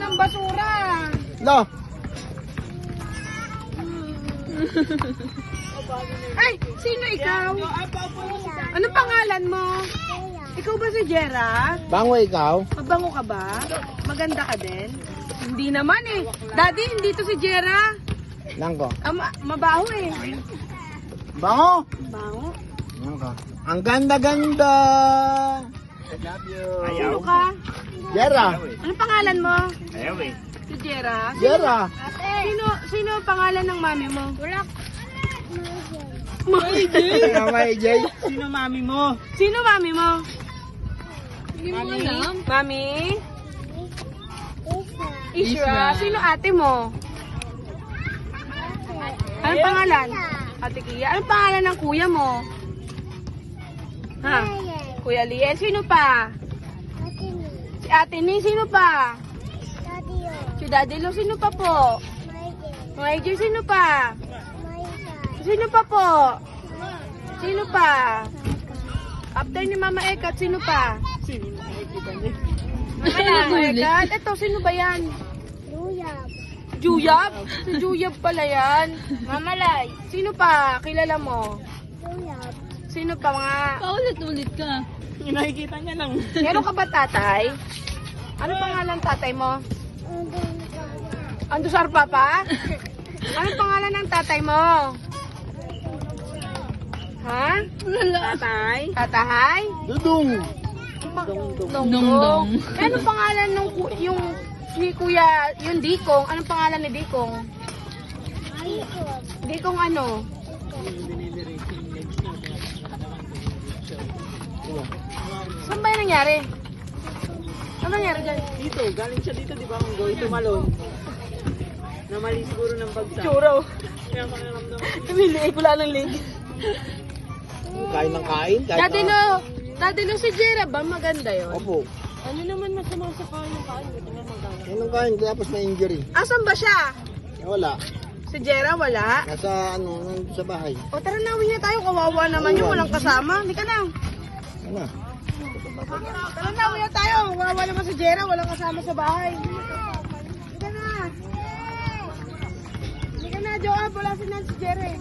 ng basura. Lo. Ay, sino ikaw? Anong pangalan mo? Ikaw ba si Jera? Bango ikaw? Mabango ka ba? Maganda ka din? Hindi naman eh. Daddy, hindi to si Jera. Langko. Mabaho eh. Bango? Bango? Langko. Ang ganda-ganda. I love you. Sino ka? Jera. Anong pangalan mo? Ayaw eh. Si Jera? Jera. Sino ang pangalan ng mami mo? Wala. Kamay, Jay. Sino mami mo? Sino mami mo? Hindi mo alam. Mami? Isra. Sino ate mo? Anong pangalan? Ate Kia. Anong pangalan ng kuya mo? Ha? Kuya Liel. Sino pa? Si Ate Ni. Sino pa? Si Daddy Lo. Sino pa po? Major. Sino pa? Sino pa po? Sino pa? After ni Mama Ekat, sino pa? Sino Mama Ekat? Ito, sino ba yan? Juyab? Si Juyab pala yan. Mama Lai. Sino pa? Kilala mo? Sino pa mga... Paulit-ulit ka. Nakikita niya lang. Meron ka ba tatay? Ano pangalan tatay mo? Andusar Papa? Ano pangalan ng tatay mo? Ha? Tatay? Tatay? Dudung. Dongdong. Ano pangalan nung yung si Kuya, yung Dikong? Anong pangalan ni Dikong? Dikong ano? Saan ba yung nangyari? Ano nangyari dyan? Dito, galing siya dito, di ba? Kung going to Malone. Namali siguro ng bagsak. Churo. Kaya makiramdam. Tumili, wala ng leg. Kain ng kain. Dati lo si Jera ba? Maganda yun. Opo. Ano naman masama sa kain ng kain? Kain ng kain. Tapos may injury. Asan ba siya? Wala. Si Jera wala? Nasa nandun sa bahay. O tara na, uwi na tayo. Kawawa naman yung walang kasama. Hindi ka na. Ano? Tara na, uwi na tayo. Kawawa naman si Jera. Walang kasama sa bahay. Hindi ka na. Hindi ka na, Joab. Wala si Jera eh.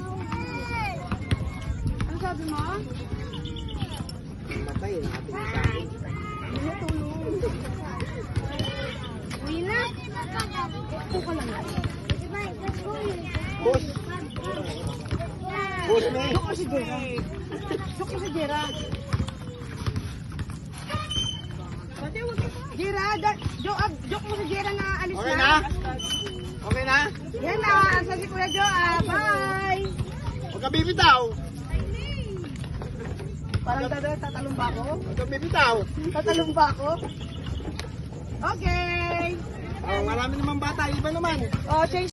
Ano sabi mo? Matay. Natin Hindi na tulong. Uwi na. Ito ka lang. Boss. Boss na eh. Joke mo si Jera. Joke mo si Jera. Jera, joke mo si Jera na alis Okay na. na? Okay na? Yan na, asa si Kuya Joab. Bye! Huwag ka bibitaw. Parang tatalong ba ako? Huwag ka bibitaw. Tatalong ba ako? Okay! Oh, marami naman bata. Iba naman. Oh, change